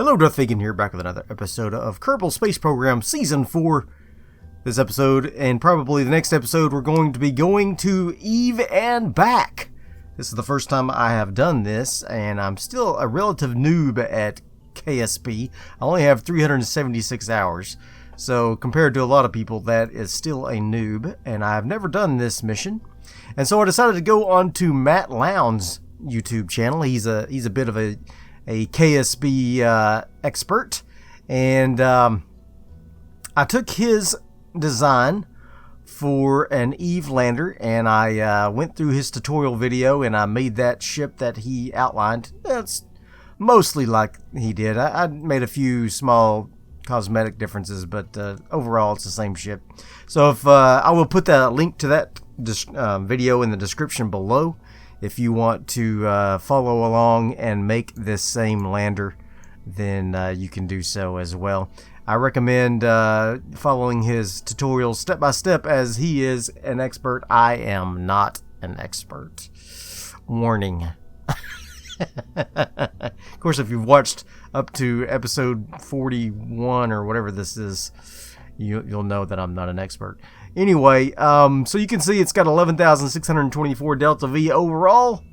Hello, Darthvegan here, back with another episode of Kerbal Space Program Season 4. This episode, and probably the next episode, we're going to be going to Eve and back. This is the first time I have done this, and I'm still a relative noob at KSP. I only have 376 hours, so compared to a lot of people, that is still a noob, and I've never done this mission. And so I decided to go on to MacLeod's YouTube channel. He's a bit of a KSB expert, and I took his design for an Eve lander, and I went through his tutorial video, and I made that ship that he outlined. It's mostly like he did. I made a few small cosmetic differences, but overall it's the same ship. So if I will put that link to that video in the description below if you want to follow along and make this same lander, then you can do so as well. I recommend following his tutorials step by step, as he is an expert. I am not an expert. Warning. Of course, if you've watched up to episode 41 or whatever this is, you'll know that I'm not an expert. Anyway, so you can see it's got 11,624 Delta V overall.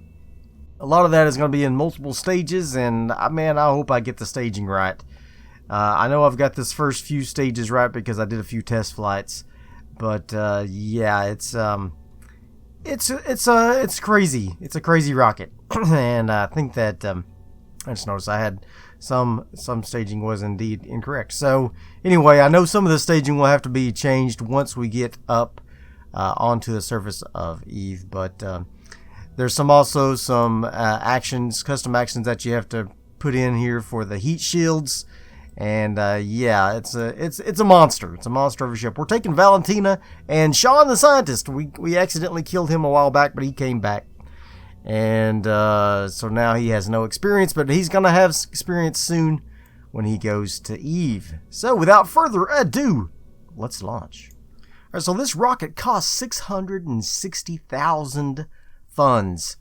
A lot of that is going to be in multiple stages, and man, I hope I get the staging right. I know I've got this first few stages right because I did a few test flights, but yeah, it's crazy. It's a crazy rocket, and I think that I just noticed I had some staging was indeed incorrect. So anyway, I know some of the staging will have to be changed once we get up onto the surface of Eve, but there's also some custom actions that you have to put in here for the heat shields, and yeah, it's a monster. It's a monster of a ship. We're taking Valentina and Sean the scientist. We accidentally killed him a while back, but he came back. And so now he has no experience, but he's going to have experience soon when he goes to Eve. So without further ado, let's launch. All right, so this rocket costs 660,000 funds,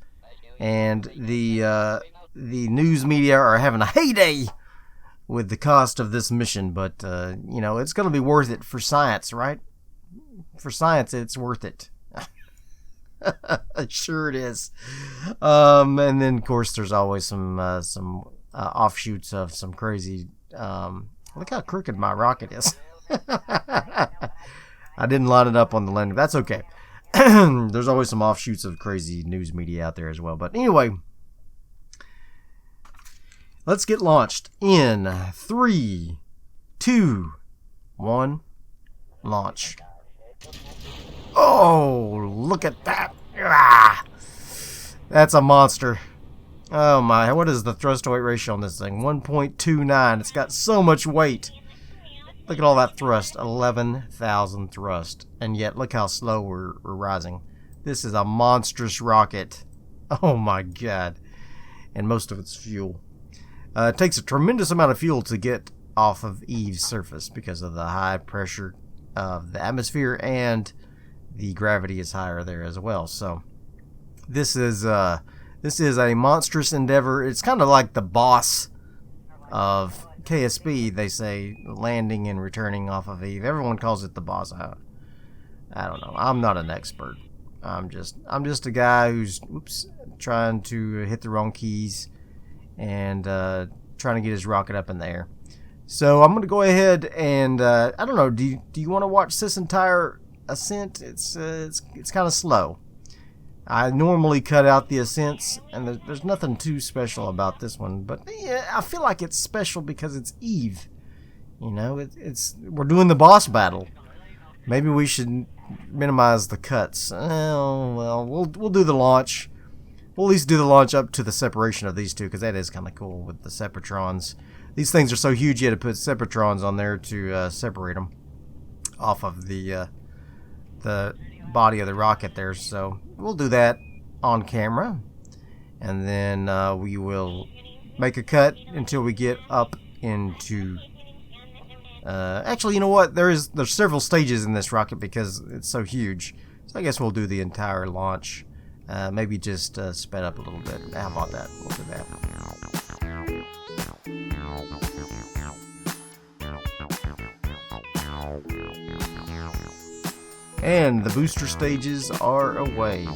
and the news media are having a heyday with the cost of this mission. But you know, it's going to be worth it for science, right? For science, it's worth it. Sure it is. And then of course there's always some offshoots of some crazy look how crooked my rocket is. I didn't line it up on the lander. That's okay. There's always some offshoots of crazy news media out there as well. But anyway, let's get launched in 3, 2, 1, launch. Oh, look at that. Ah, that's a monster. Oh my, what is the thrust to weight ratio on this thing? 1.29. It's got so much weight. Look at all that thrust. 11,000 thrust. And yet, look how slow we're rising. This is a monstrous rocket. Oh my god. And most of it's fuel. It takes a tremendous amount of fuel to get off of Eve's surface because of the high pressure of the atmosphere, and the gravity is higher there as well. So this is a monstrous endeavor. It's kind of like the boss of KSB. They say landing and returning off of Eve. Everyone calls it the boss. I don't know. I'm not an expert. I'm just a guy who's trying to hit the wrong keys and trying to get his rocket up in the air. So I'm going to go ahead and I don't know. Do you want to watch this entire ascent? It's kind of slow. I normally cut out the ascents, and there's nothing too special about this one. But yeah, I feel like it's special because it's Eve. You know, we're doing the boss battle. Maybe we should minimize the cuts. Oh well, we'll do the launch. We'll at least do the launch up to the separation of these two, because that is kind of cool with the Separatrons. These things are so huge you had to put Separatrons on there to separate them off of the body of the rocket there. So we'll do that on camera, and then we will make a cut until we get up into actually, you know what, there's several stages in this rocket because it's so huge. So I guess we'll do the entire launch, maybe just sped up a little bit. How about that? We'll do that. And the booster stages are away.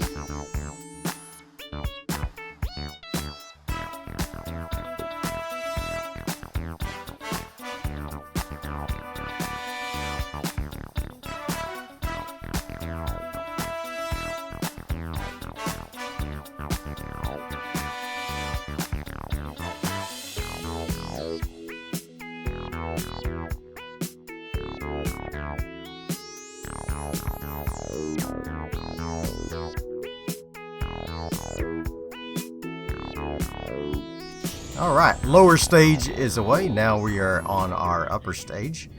Alright, lower stage is away. Now we are on our upper stage.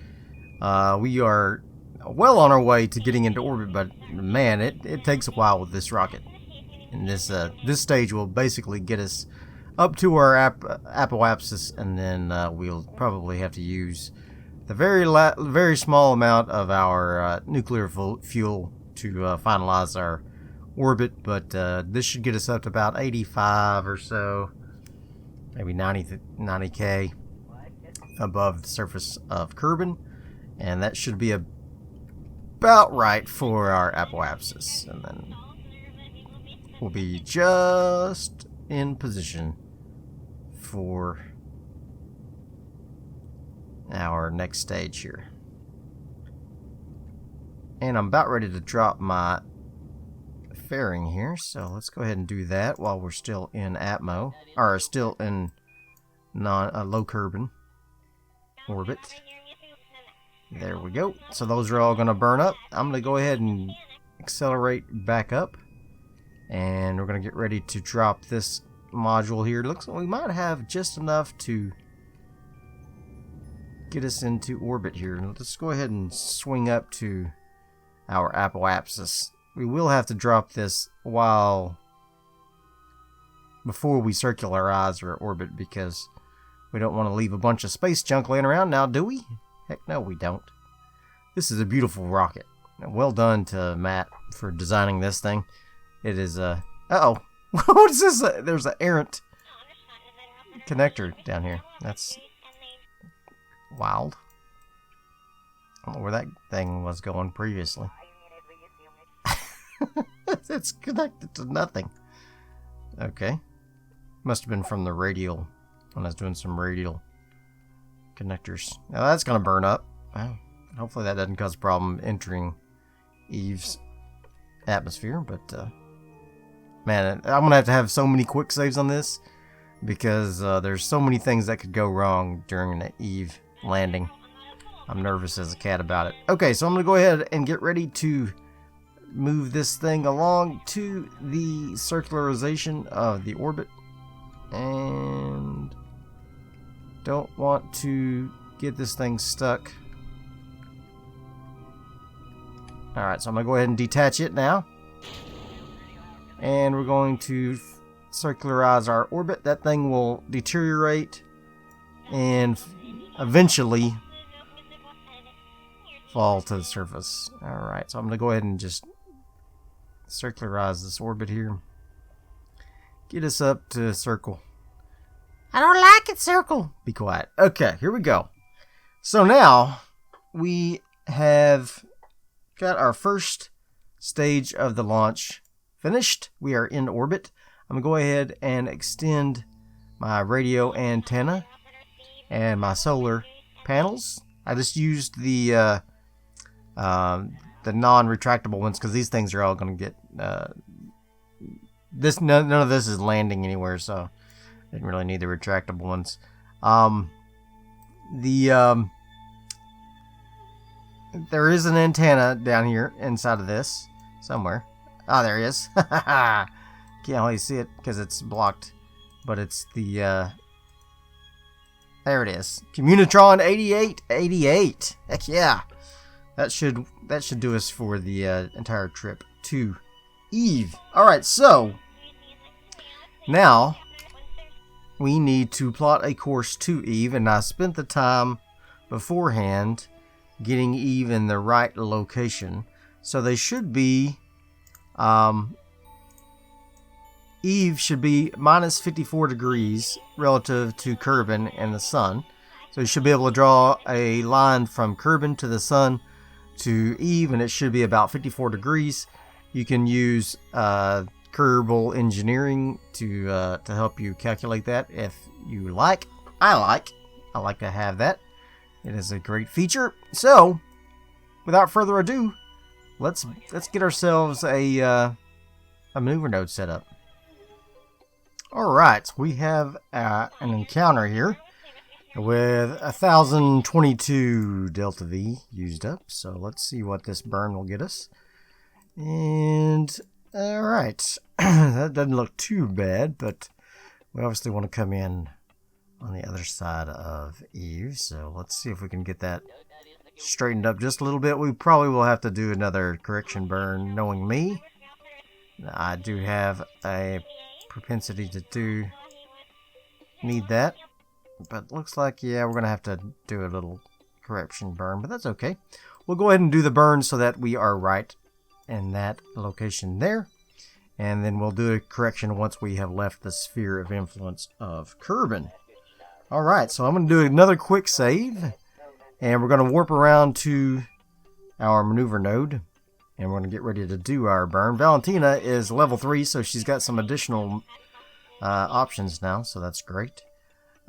We are well on our way to getting into orbit, but man, it takes a while with this rocket. And this stage will basically get us up to our apoapsis, and then we'll probably have to use the very small amount of our nuclear fuel to finalize our orbit. But this should get us up to about 85 or so. Maybe 90k above the surface of Kerbal, and that should be about right for our apoapsis, and then we'll be just in position for our next stage here. And I'm about ready to drop my fairing here, so let's go ahead and do that while we're still in Atmo, or still in low Kerbal orbit. There we go. So those are all going to burn up. I'm going to go ahead and accelerate back up, and we're going to get ready to drop this module here. It looks like we might have just enough to get us into orbit here. Let's go ahead and swing up to our apoapsis. We will have to drop this before we circularize our orbit, because we don't want to leave a bunch of space junk laying around now, do we? Heck no, we don't. This is a beautiful rocket. Well done to Matt for designing this thing. It is uh-oh. What is this? There's an errant connector down here. That's wild. I don't know where that thing was going previously. It's connected to nothing. Okay. Must have been from the radial, when I was doing some radial connectors. Now that's going to burn up. Well, hopefully that doesn't cause a problem entering Eve's atmosphere, but man, I'm going to have so many quick saves on this, because there's so many things that could go wrong during the Eve landing. I'm nervous as a cat about it. Okay, so I'm going to go ahead and get ready to move this thing along to the circularization of the orbit, and don't want to get this thing stuck. Alright, so I'm going to go ahead and detach it now, and we're going to circularize our orbit. That thing will deteriorate and eventually fall to the surface. Alright, so I'm going to go ahead and just circularize this orbit here. Get us up to circle. I don't like it, circle. Be quiet. Okay, here we go. So now we have got our first stage of the launch finished. We are in orbit. I'm going to go ahead and extend my radio antenna and my solar panels. I just used the non-retractable ones, because these things are all going to get none of this is landing anywhere, so I didn't really need the retractable ones. There is an antenna down here inside of this somewhere. Oh, there he is. Can't really see it because it's blocked, but it's the there it is. Communitron 8888. Heck yeah. That should do us for the entire trip to Eve. Alright, so now we need to plot a course to Eve, and I spent the time beforehand getting Eve in the right location. So they should be Eve should be minus 54 degrees relative to Kerbal and the sun. So you should be able to draw a line from Kerbal to the sun to Eve, and it should be about 54 degrees. You can use Kerbal engineering to help you calculate that if you like. I like to have that. It is a great feature. So, without further ado, let's get ourselves a maneuver node set up. All right, we have an encounter here with 1022 Delta V used up. So let's see what this burn will get us. And all right, that doesn't look too bad, but we obviously want to come in on the other side of Eve. So let's see if we can get that straightened up just a little bit. We probably will have to do another correction burn, knowing me. I do have a propensity to need that, but looks like, yeah, we're gonna have to do a little correction burn, but that's okay. We'll go ahead and do the burn so that we are right in that location there, and then we'll do a correction once we have left the sphere of influence of Kerbal. Alright, so I'm gonna do another quick save, and we're gonna warp around to our maneuver node, and we're going to get ready to do our burn. Valentina is level 3, so she's got some additional options now, so that's great.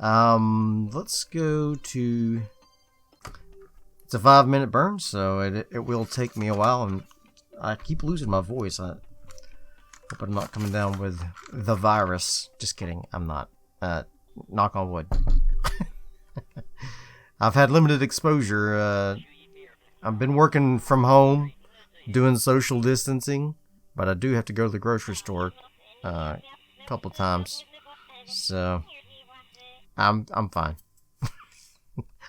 Let's go to... It's a 5-minute burn, so it will take me a while, and I keep losing my voice. I hope I'm not coming down with the virus. Just kidding, I'm not. Knock on wood. I've had limited exposure. I've been working from home, doing social distancing, but I do have to go to the grocery store a couple times, so I'm fine.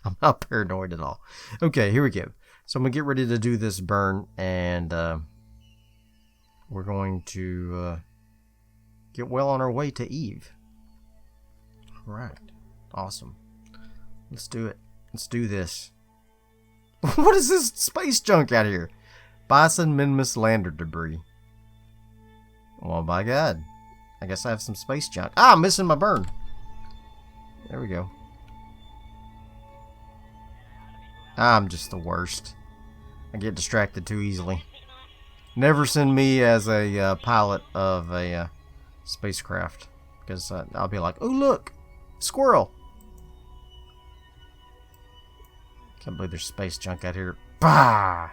I'm not paranoid at all. Okay, here we go. So I'm gonna get ready to do this burn, and we're going to get well on our way to Eve. All right, awesome. Let's do it. Let's do this. What is this space junk out here? Bison Minmus lander debris. Well, by God. I guess I have some space junk. Ah, I'm missing my burn. There we go. I'm just the worst. I get distracted too easily. Never send me as a pilot of a spacecraft, because I'll be like, oh look, squirrel. Can't believe there's space junk out here. Bah!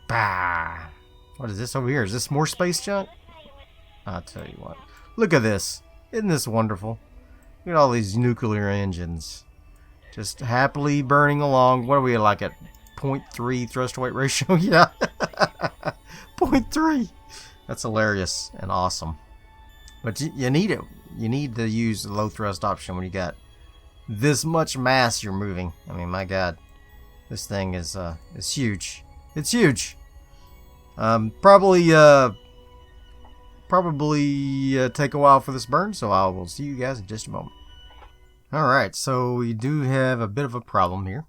Bah! What is this over here? Is this more space junk? I'll tell you what. Look at this. Isn't this wonderful? Look at all these nuclear engines. Just happily burning along. What are we like at 0.3 thrust to weight ratio? Yeah. 0.3. That's hilarious and awesome. But you need it. You need to use the low thrust option when you got this much mass you're moving. I mean, my God. This thing is huge. It's huge. Probably take a while for this burn, so I will see you guys in just a moment. Alright, so we do have a bit of a problem here.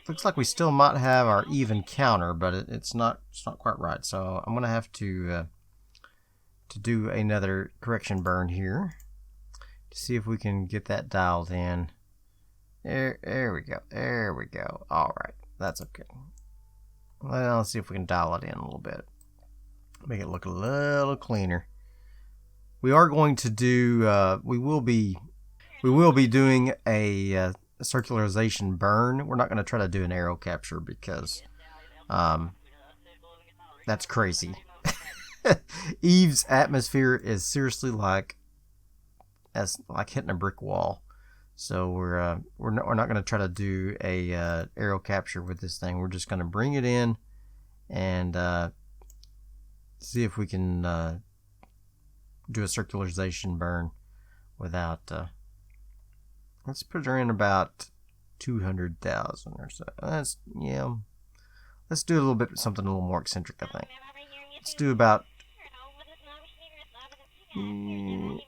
Looks like we still might have our Eve encounter, but it's not quite right. So I'm gonna have to do another correction burn here to see if we can get that dialed in. There we go. There we go. Alright. That's okay. Well, let's see if we can dial it in a little bit. Make it look a little cleaner. We are going to do, we will be doing a circularization burn. We're not going to try to do an aero capture because that's crazy. Eve's atmosphere is seriously like hitting a brick wall. So we're not going to try to do a aero capture with this thing. We're just going to bring it in and see if we can do a circularization burn without. Let's put her in about 200,000 or so. Let's do a little bit something a little more eccentric. I think let's do about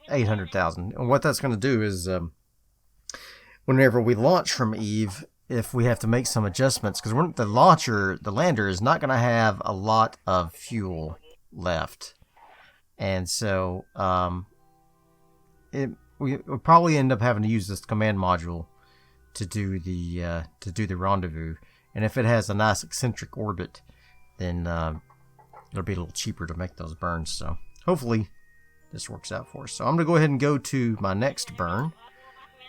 800,000. And what that's going to do is. Whenever we launch from Eve, if we have to make some adjustments, because the lander is not going to have a lot of fuel left, and so we'll probably end up having to use this command module to do the rendezvous. And if it has a nice eccentric orbit, then it'll be a little cheaper to make those burns. So hopefully this works out for us. So I'm gonna go ahead and go to my next burn,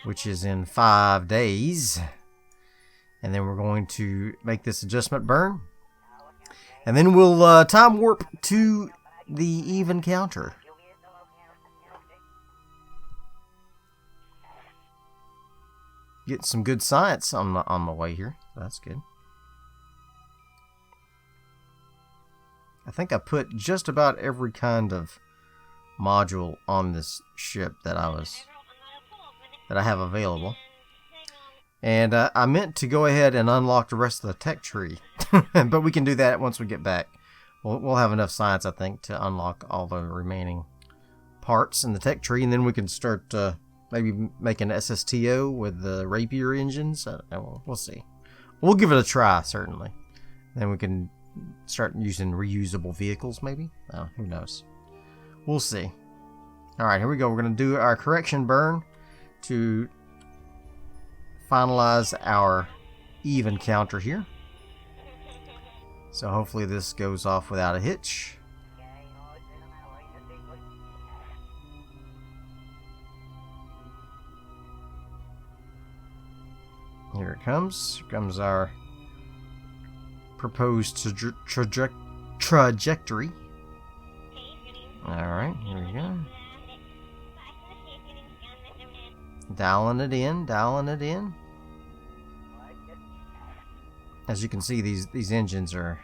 which is in 5 days, and then we're going to make this adjustment burn, and then we'll time warp to the Eve encounter. Get some good science on the way here. That's good. I think I put just about every kind of module on this ship that I have available. And I meant to go ahead and unlock the rest of the tech tree, but we can do that once we get back. We'll have enough science, I think, to unlock all the remaining parts in the tech tree, and then we can start maybe making SSTO with the Rapier engines. We'll see. We'll give it a try, certainly. Then we can start using reusable vehicles, maybe? Who knows? We'll see. Alright, here we go. We're going to do our correction burn to finalize our Eve encounter here. So hopefully this goes off without a hitch. Here it comes. Here comes our proposed trajectory. Alright, here we go. Dialing it in, dialing it in. As you can see, these engines are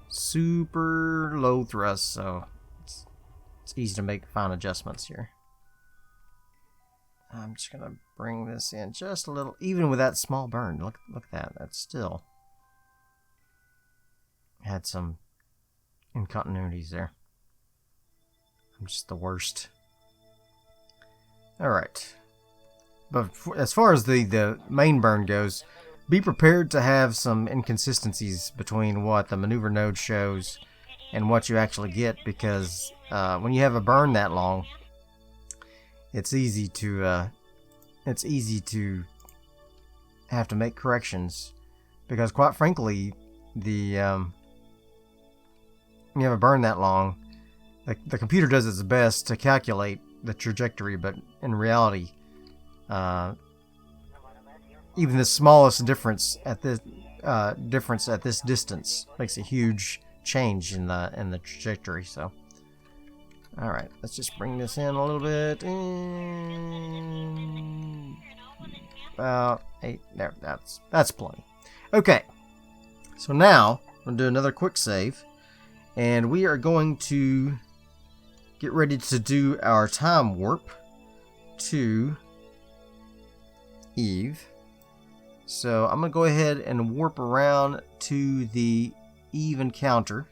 super low thrust, so it's easy to make fine adjustments here. I'm just gonna bring this in just a little, even with that small burn. Look at that. That's still had some incontinuities there. I'm just the worst. Alright. But as far as the main burn goes, be prepared to have some inconsistencies between what the maneuver node shows and what you actually get, because when you have a burn that long, it's easy to have to make corrections, because quite frankly, when you have a burn that long, the computer does its best to calculate the trajectory, but in reality, even the smallest difference at this distance makes a huge change in the trajectory. So, all right, let's just bring this in a little bit. About 8. There, that's plenty. Okay, so now I'm gonna do another quick save, and we are going to get ready to do our time warp to Eve. So I'm going to go ahead and warp around to the Eve encounter.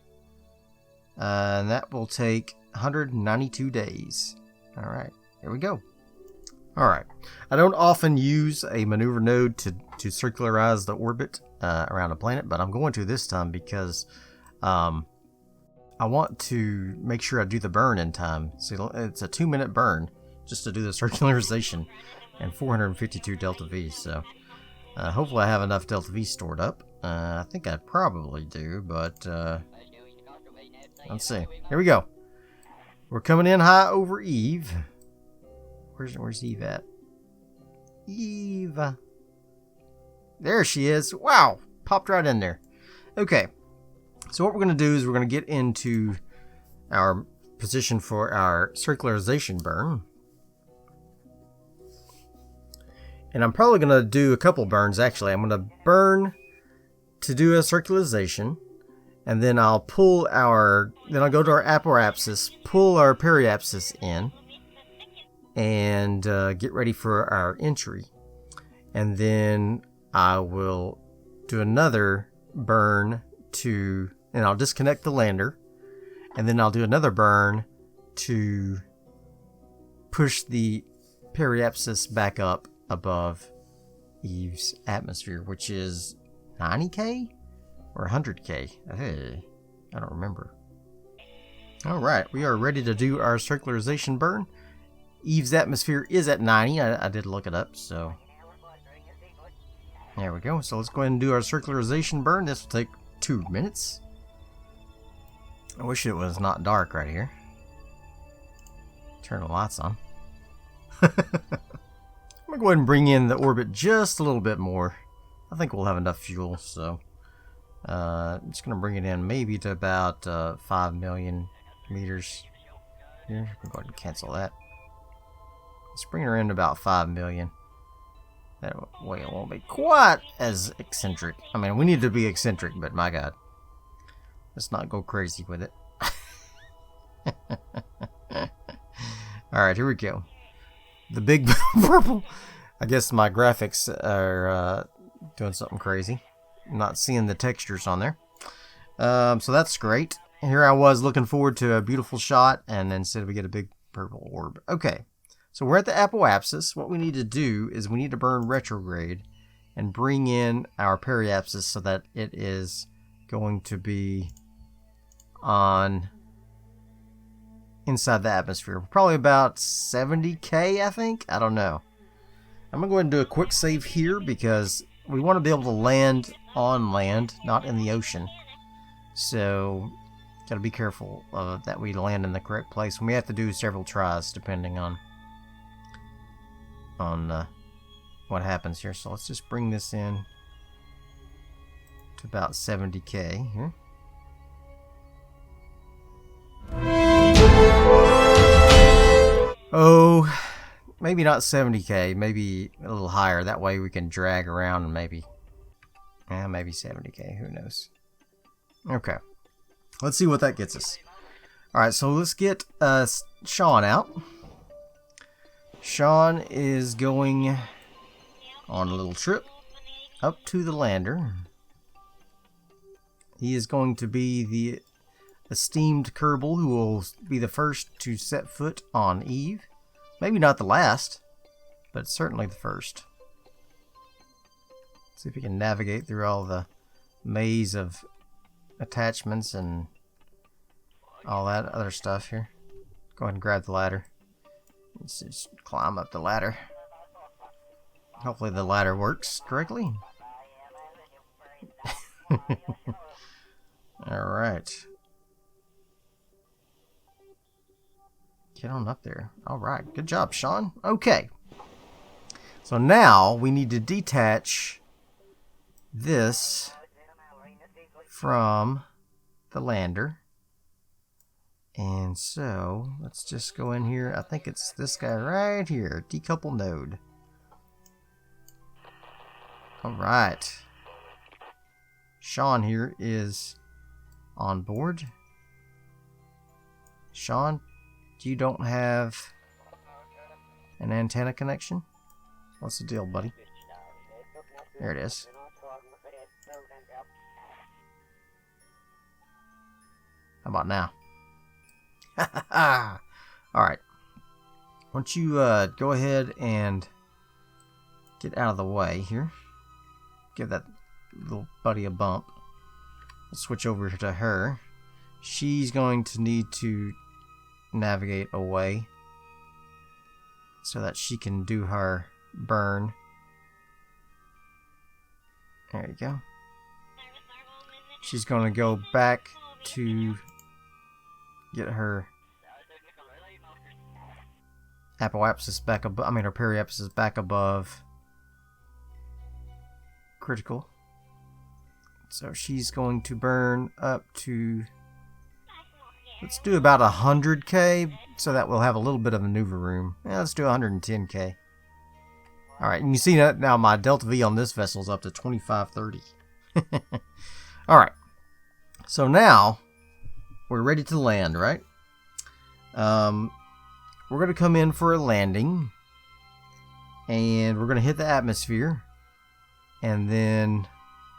And that will take 192 days. Alright, here we go. Alright, I don't often use a maneuver node to circularize the orbit around a planet, but I'm going to this time because I want to make sure I do the burn in time. See, it's a 2-minute burn just to do the circularization and 452 delta V. So hopefully I have enough delta V stored up. I think I probably do, but let's see. Here we go. We're coming in high over Eve. Where's Eve at? Eve. There she is. Wow, popped right in there. Okay. So what we're going to do is we're going to get into our position for our circularization burn. And I'm probably going to do a couple burns, actually. I'm going to burn to do a circularization, and then I'll pull then I'll go to our apoapsis, pull our periapsis in, and get ready for our entry. And then I will do another burn and I'll disconnect the lander, and then I'll do another burn to push the periapsis back up above Eve's atmosphere, which is 90K or 100K. Hey, I don't remember. Alright, we are ready to do our circularization burn. Eve's atmosphere is at 90. I did look it up, so There we go. So let's go ahead and do our circularization burn. This will take 2 minutes. I wish it was not dark right here. Turn the lights on. I'm going to go ahead and bring in the orbit just a little bit more. I think we'll have enough fuel, so I'm just going to bring it in maybe to about 5 million meters. Here, I'm going to cancel that. Let's bring her in to about 5 million. That way it won't be quite as eccentric. I mean, we need to be eccentric, but my god. Let's not go crazy with it. Alright, here we go. The big purple. I guess my graphics are doing something crazy. I'm not seeing the textures on there. So that's great. Here I was looking forward to a beautiful shot, and instead we get a big purple orb. Okay, so we're at the apoapsis. What we need to do is we need to burn retrograde and bring in our periapsis so that it is going to be on inside the atmosphere. Probably about 70k, I think. I don't know. I'm going to go ahead and do a quick save here because we want to be able to land on land, not in the ocean. So, got to be careful that we land in the correct place. And we have to do several tries depending on what happens here. So let's just bring this in to about 70k here. Oh, maybe not 70k, maybe a little higher. That way we can drag around and maybe 70k, who knows. Okay, let's see what that gets us. Alright, so let's get Sean out. Sean is going on a little trip up to the lander. He is going to be the esteemed Kerbal who will be the first to set foot on Eve. Maybe not the last, but certainly the first. See if we can navigate through all the maze of attachments and all that other stuff here. Go ahead and grab the ladder. Let's just climb up the ladder. Hopefully the ladder works correctly. Alright. Get on up there. Alright, good job, Sean. Okay. So now we need to detach this from the lander. And so, let's just go in here. I think it's this guy right here. Decouple node. Alright. Sean here is on board. Sean, you don't have an antenna connection? What's the deal, buddy? There it is. How about now? Alright. Why don't you go ahead and get out of the way here. Give that little buddy a bump. Let's switch over to her. She's going to need to navigate away so that she can do her burn. There you go. She's going to go back to get her apoapsis back above, her periapsis back above critical. So she's going to burn up to, let's do about 100k so that we'll have a little bit of maneuver room. Yeah, let's do 110k. Alright, and you see that now my delta V on this vessel is up to 2530. Alright, so now we're ready to land, right? We're going to come in for a landing. And we're going to hit the atmosphere. And then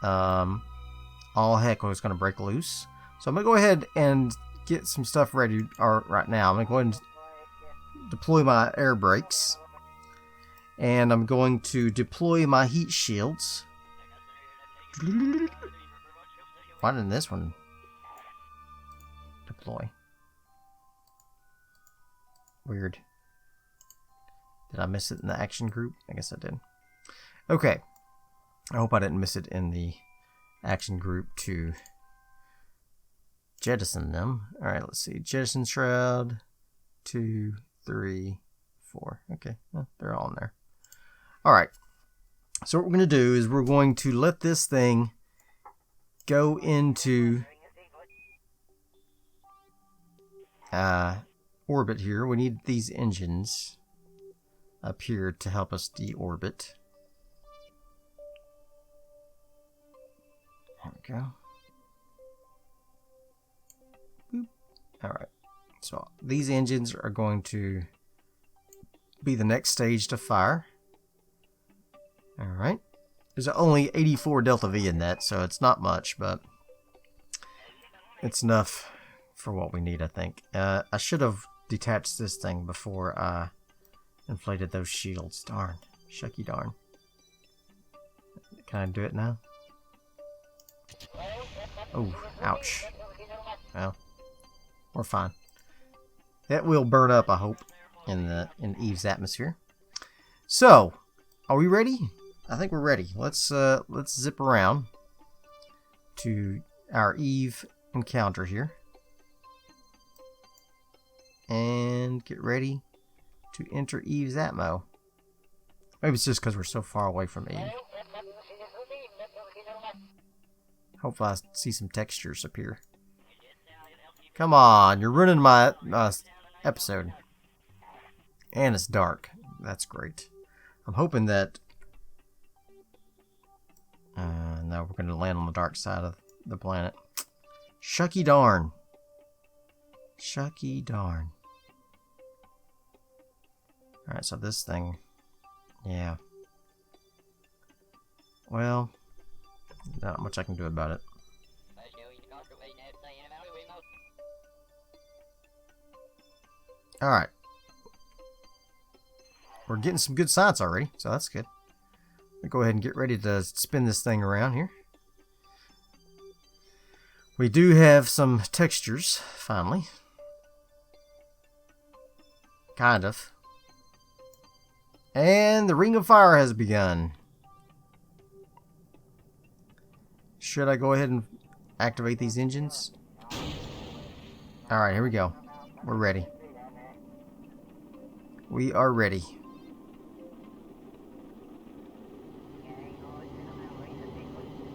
all heck was going to break loose. So I'm going to go ahead and get some stuff ready right now. I'm going to go ahead and deploy my air brakes. And I'm going to deploy my heat shields. Why didn't this one deploy? Weird. Did I miss it in the action group? I guess I did. Okay. I hope I didn't miss it in the action group to jettison them. Alright, let's see. Jettison shroud. 2, 3, 4. Okay, well, they're all in there. Alright. So what we're going to do is we're going to let this thing go into orbit here. We need these engines up here to help us deorbit. There we go. Boop. Alright. So these engines are going to be the next stage to fire. Alright. There's only 84 Delta V in that, so it's not much, but it's enough for what we need, I think. I should have detached this thing before I inflated those shields. Darn. Shucky darn. Can I do it now? Oh, ouch. Well, we're fine. That will burn up, I hope, in Eve's atmosphere. So, are we ready? I think we're ready. Let's zip around to our Eve encounter here. And get ready to enter Eve's atmo. Maybe it's just because we're so far away from Eve. Hopefully I see some textures appear. Come on, you're ruining my episode. And it's dark. That's great. I'm hoping that... no, we're going to land on the dark side of the planet. Shucky darn. Shucky darn. Alright, so this thing... Yeah. Well... Not much I can do about it. Alright. We're getting some good science already, so that's good. We'll go ahead and get ready to spin this thing around here. We do have some textures, finally. Kind of. And the Ring of Fire has begun. Should I go ahead and activate these engines? Alright, here we go. We're ready. We are ready.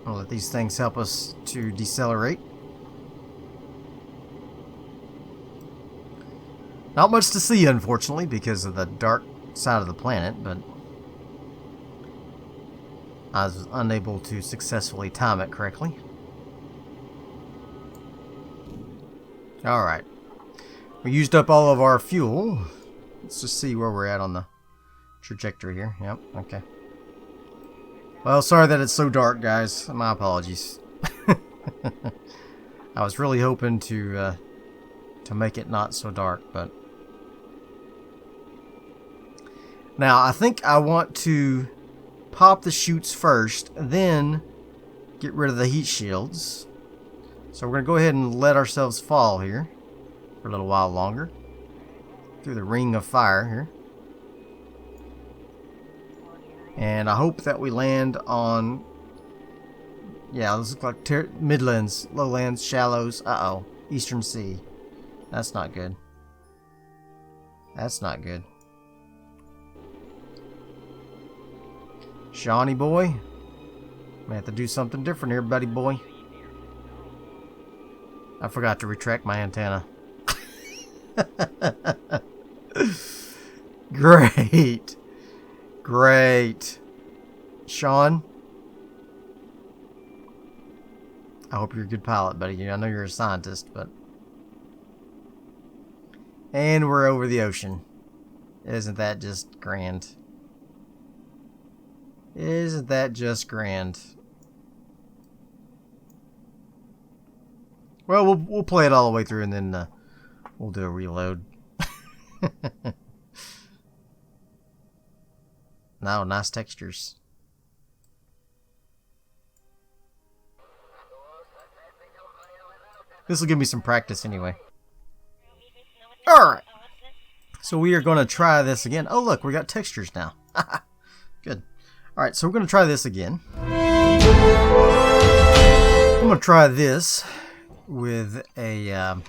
I'll let these things help us to decelerate. Not much to see, unfortunately, because of the dark side of the planet, but I was unable to successfully time it correctly. Alright. We used up all of our fuel. Let's just see where we're at on the trajectory here. Yep, okay. Well, sorry that it's so dark, guys. My apologies. I was really hoping to make it not so dark, but... Now, I think I want to pop the chutes first, then get rid of the heat shields. So we're going to go ahead and let ourselves fall here for a little while longer through the Ring of Fire here. And I hope that we land on, yeah, this looks like Midlands, Lowlands, Shallows, uh-oh, Eastern Sea. That's not good. That's not good. Shawnee boy, may have to do something different here, buddy boy. I forgot to retract my antenna. Great. Great. Sean, I hope you're a good pilot, buddy. I know you're a scientist, but... And we're over the ocean. Isn't that just grand? Isn't that just grand? Well, we'll play it all the way through, and then we'll do a reload. No, nice textures. This will give me some practice anyway. Alright. So we are going to try this again. Oh, look, we got textures now. Good. Alright, so we're going to try this again. I'm gonna try this with a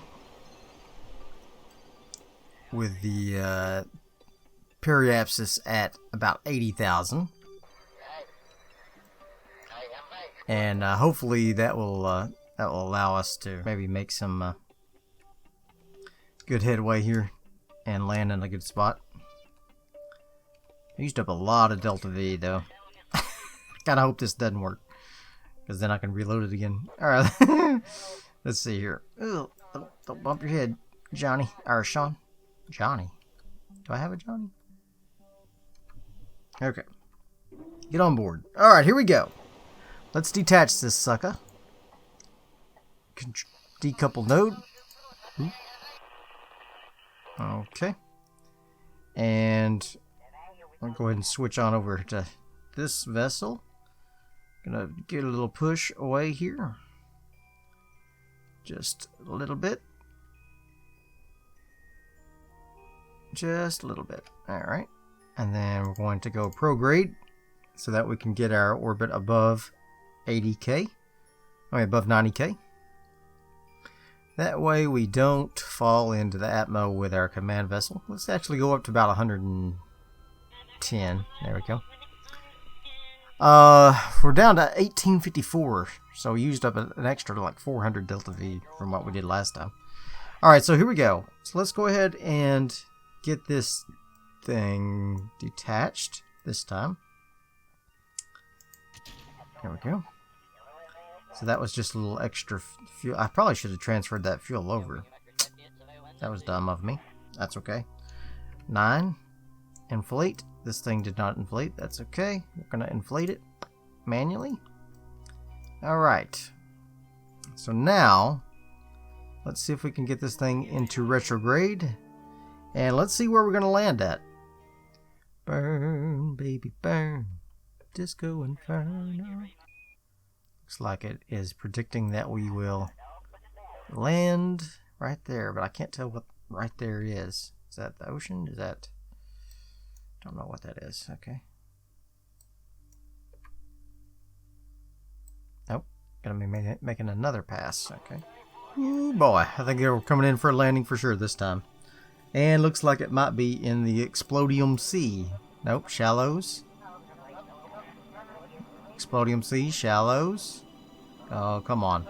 with the periapsis at about 80,000, and hopefully that will allow us to maybe make some good headway here and land in a good spot. I used up a lot of Delta V though. Kinda hope this doesn't work, because then I can reload it again. Alright, let's see here. Ugh, don't bump your head, Johnny. Or Sean. Johnny. Do I have a Johnny? Okay. Get on board. Alright, here we go. Let's detach this sucker. Decouple node. Okay. And I'll go ahead and switch on over to this vessel. Gonna get a little push away here. Just a little bit. Just a little bit. Alright. And then we're going to go prograde so that we can get our orbit above 80K. I mean, above 90K. That way we don't fall into the atmo with our command vessel. Let's actually go up to about 110. There we go. We're down to 1854, so we used up an extra like 400 Delta V from what we did last time. Alright, so here we go. So let's go ahead and get this thing detached this time. There we go. So that was just a little extra fuel. I probably should have transferred that fuel over. That was dumb of me. That's okay. 9. Inflate. This thing did not inflate. That's okay. We're going to inflate it manually. Alright. So now, let's see if we can get this thing into retrograde. And let's see where we're going to land at. Burn, baby, burn. Disco Inferno. Looks like it is predicting that we will land right there. But I can't tell what right there is. Is that the ocean? Is that... I don't know what that is. Okay. Nope. Gonna be making another pass. Okay. Ooh, boy. I think they're coming in for a landing for sure this time. And looks like it might be in the Explodium Sea. Nope. Shallows. Explodium Sea. Shallows. Oh, come on.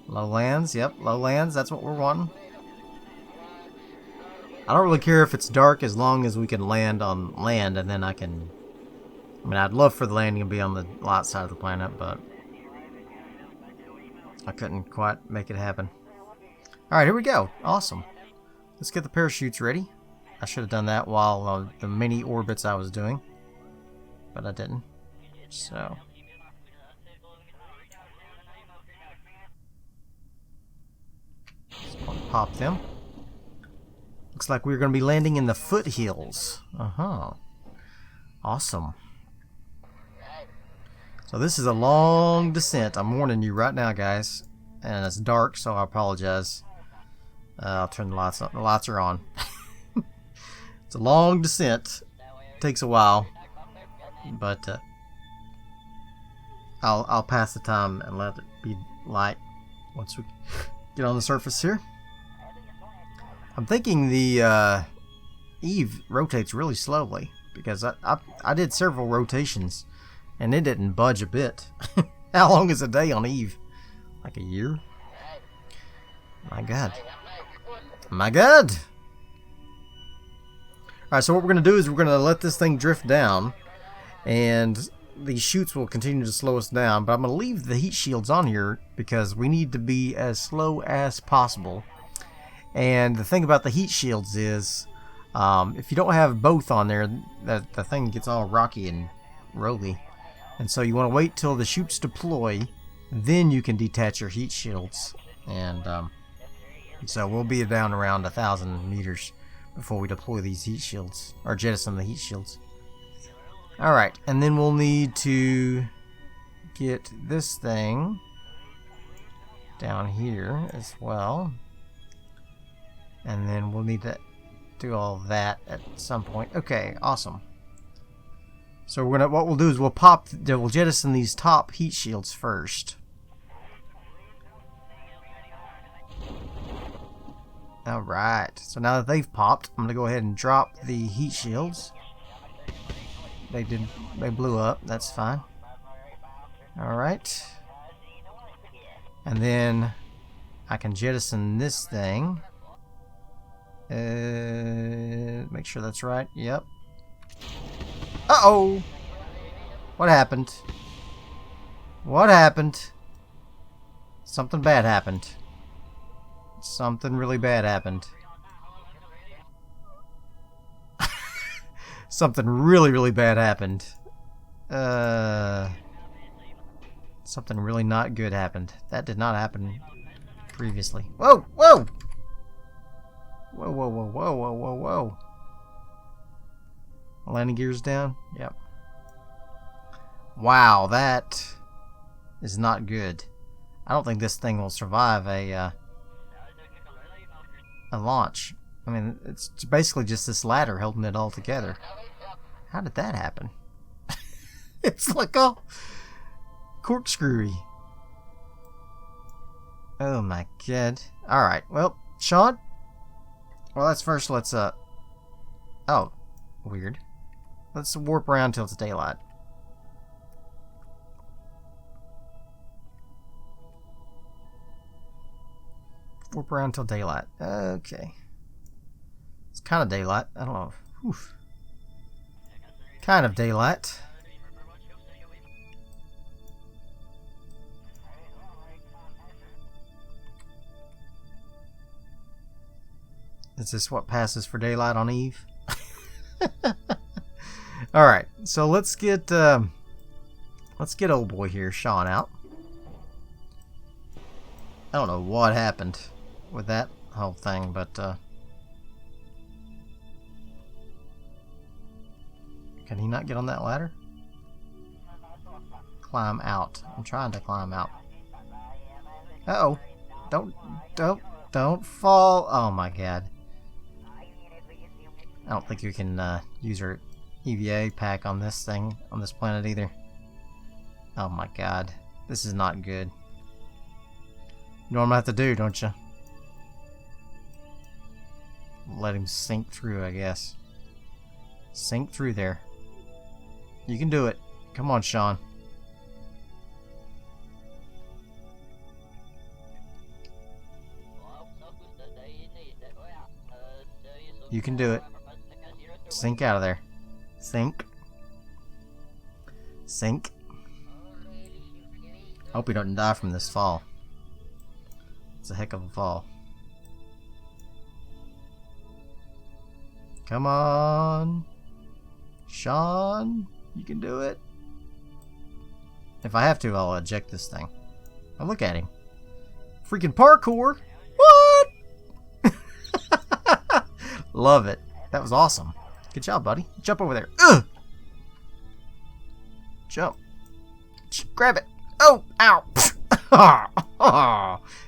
Lowlands. Yep. Lowlands. That's what we're wanting. I don't really care if it's dark as long as we can land on land, and then I can... I mean, I'd love for the landing to be on the light side of the planet, but I couldn't quite make it happen. Alright, here we go. Awesome. Let's get the parachutes ready. I should have done that while the mini orbits I was doing, but I didn't. So... just pop them. Looks like we're going to be landing in the foothills. Awesome. So this is a long descent. I'm warning you right now, guys. And it's dark, so I apologize. I'll turn the lights on. The lights are on. It's a long descent. Takes a while. But I'll pass the time and let it be light once we get on the surface here. I'm thinking the Eve rotates really slowly, because I did several rotations and it didn't budge a bit. How long is a day on Eve? Like a year? My God. My God! Alright, so what we're going to do is we're going to let this thing drift down, and these chutes will continue to slow us down, but I'm going to leave the heat shields on here because we need to be as slow as possible. And the thing about the heat shields is, if you don't have both on there, the thing gets all rocky and rolly. And so you want to wait till the chutes deploy, then you can detach your heat shields. And so we'll be down around 1,000 meters before we deploy these heat shields, or jettison the heat shields. Alright, and then we'll need to get this thing down here as well. And then we'll need to do all that at some point. Okay, awesome. So what we'll do is we'll jettison these top heat shields first. Alright, so now that they've popped, I'm gonna go ahead and drop the heat shields. They blew up, that's fine. Alright. And then I can jettison this thing. Make sure that's right. Yep. Uh-oh! What happened? What happened? Something bad happened. Something really bad happened. Something really, really bad happened. Something really not good happened. That did not happen previously. Whoa! Whoa! Whoa, whoa, whoa, whoa, whoa, whoa, whoa. Landing gear's down? Yep. Wow, that is not good. I don't think this thing will survive a launch. I mean, it's basically just this ladder holding it all together. How did that happen? It's like all corkscrewy. Oh my god. Alright, well, Sean? Well, let's oh, weird. Let's warp around till it's daylight. Warp around till daylight. Okay. It's kind of daylight. I don't know. Oof. Kind of daylight. Is this what passes for daylight on Eve? Alright, so let's get old boy here, Sean, out. I don't know what happened with that whole thing, but can he not get on that ladder? Climb out. I'm trying to climb out. Uh-oh. Don't fall. Oh my god. I don't think you can use our EVA pack on this thing, on this planet either. Oh my god. This is not good. You know what I'm gonna have to do, don't you? Let him sink through, I guess. Sink through there. You can do it. Come on, Sean. You can do it. Sink out of there. Sink. Sink. I hope he doesn't die from this fall. It's a heck of a fall. Come on. Sean, you can do it. If I have to, I'll eject this thing. Oh, look at him. Freaking parkour. What? Love it. That was awesome. Good job, buddy. Jump over there. Ugh! Jump. Grab it. Oh, ow.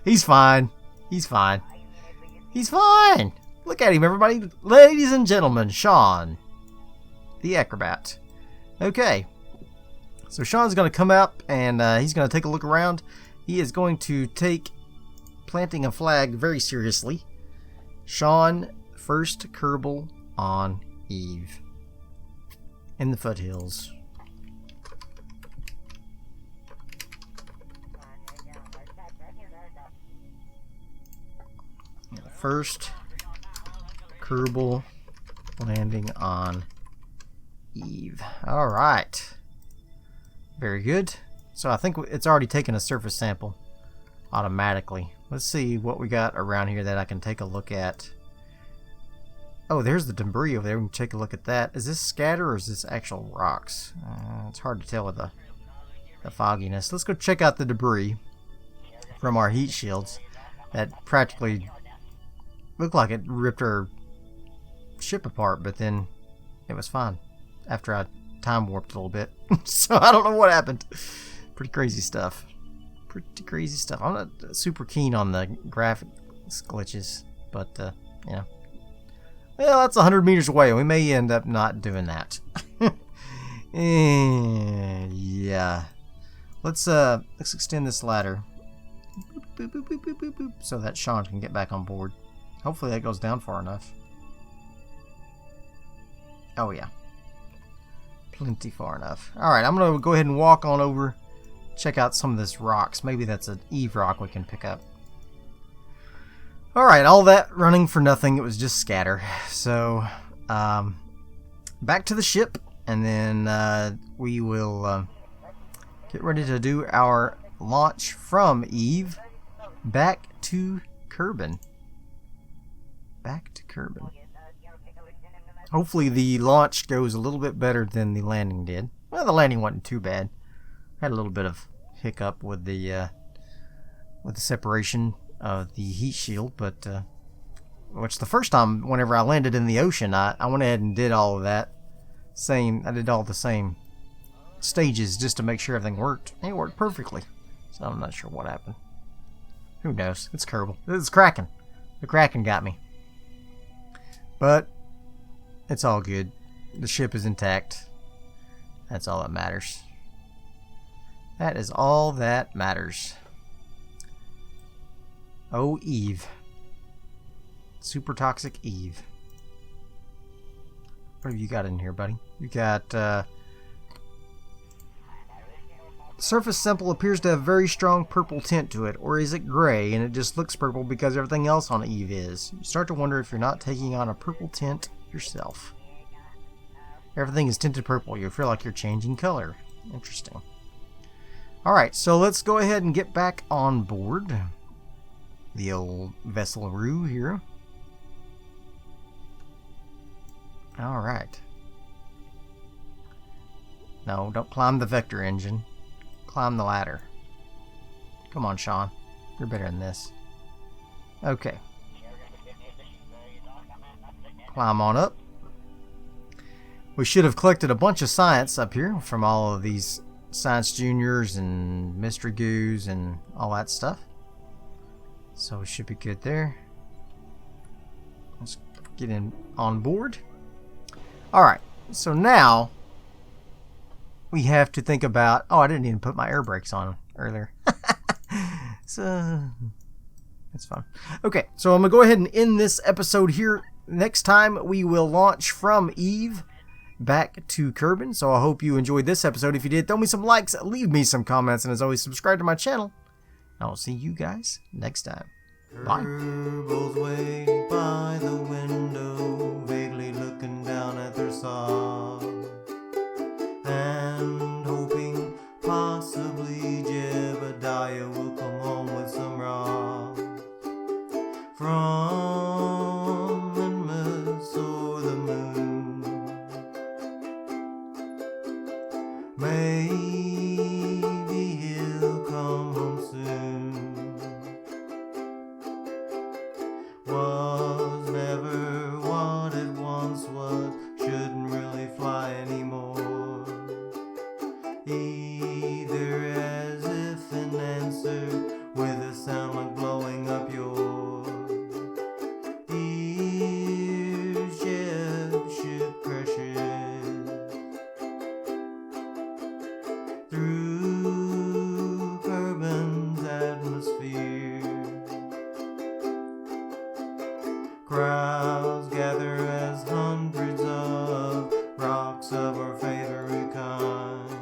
He's fine. He's fine. He's fine. Look at him, everybody. Ladies and gentlemen, Sean, the acrobat. Okay. So Sean's going to come up and he's going to take a look around. He is going to take planting a flag very seriously. Sean, first Kerbal on Eve. In the foothills. First Kerbal landing on Eve. Alright. Very good. So I think it's already taken a surface sample automatically. Let's see what we got around here that I can take a look at. Oh, there's the debris over there. We can take a look at that. Is this scatter or is this actual rocks? It's hard to tell with the fogginess. Let's go check out the debris from our heat shields that practically looked like it ripped our ship apart, but then it was fine after I time warped a little bit. So I don't know what happened. Pretty crazy stuff. Pretty crazy stuff. I'm not super keen on the graphics glitches, but you know. Well, that's 100 meters away. We may end up not doing that. Yeah. Let's extend this ladder. Boop, boop, boop, boop, boop, boop, so that Sean can get back on board. Hopefully that goes down far enough. Oh yeah. Plenty far enough. Alright, I'm going to go ahead and walk on over. Check out some of this rocks. Maybe that's an Eve rock we can pick up. Alright, all that running for nothing. It was just scatter. So, back to the ship. And then we will get ready to do our launch from Eve back to Kerbal. Back to Kerbal. Hopefully the launch goes a little bit better than the landing did. Well, the landing wasn't too bad. Had a little bit of hiccup with the separation of the heat shield, but which the first time whenever I landed in the ocean, I went ahead and did all of that. I did all the same stages just to make sure everything worked. And it worked perfectly. So I'm not sure what happened. Who knows? It's Kerbal. It's Kraken. The Kraken got me. But it's all good. The ship is intact. That's all that matters. That is all that matters. Oh, Eve. Super toxic Eve. What have you got in here, buddy? You got, surface sample appears to have very strong purple tint to it, or is it gray and it just looks purple because everything else on Eve is? You start to wonder if you're not taking on a purple tint yourself. Everything is tinted purple. You feel like you're changing color. Interesting. Alright, so let's go ahead and get back on board the old vessel-roo here. Alright. No, don't climb the vector engine. Climb the ladder. Come on, Sean. You're better than this. Okay. Climb on up. We should have collected a bunch of science up here from all of these Science Juniors and Mystery Goos and all that stuff. So we should be good there. Let's get in on board. Alright, so now we have to think about... Oh, I didn't even put my air brakes on earlier. So, that's fun. Okay, so I'm going to go ahead and end this episode here. Next time we will launch from Eve back to Kerbal. So I hope you enjoyed this episode. If you did, throw me some likes, leave me some comments, and as always, subscribe to my channel. I will see you guys next time. Bye. Kerbal's waiting by the window, vaguely looking down at their saw, and hoping possibly Jebediah will come home with some raw from Minmus or the moon. Maybe he'll come home soon. Was never what it once was, shouldn't really fly anymore. Either as if an answer with a sound like blowing up your ears. Ship crashes through Kerbal's atmosphere. Crowds gather as hundreds of rocks of our favorite kind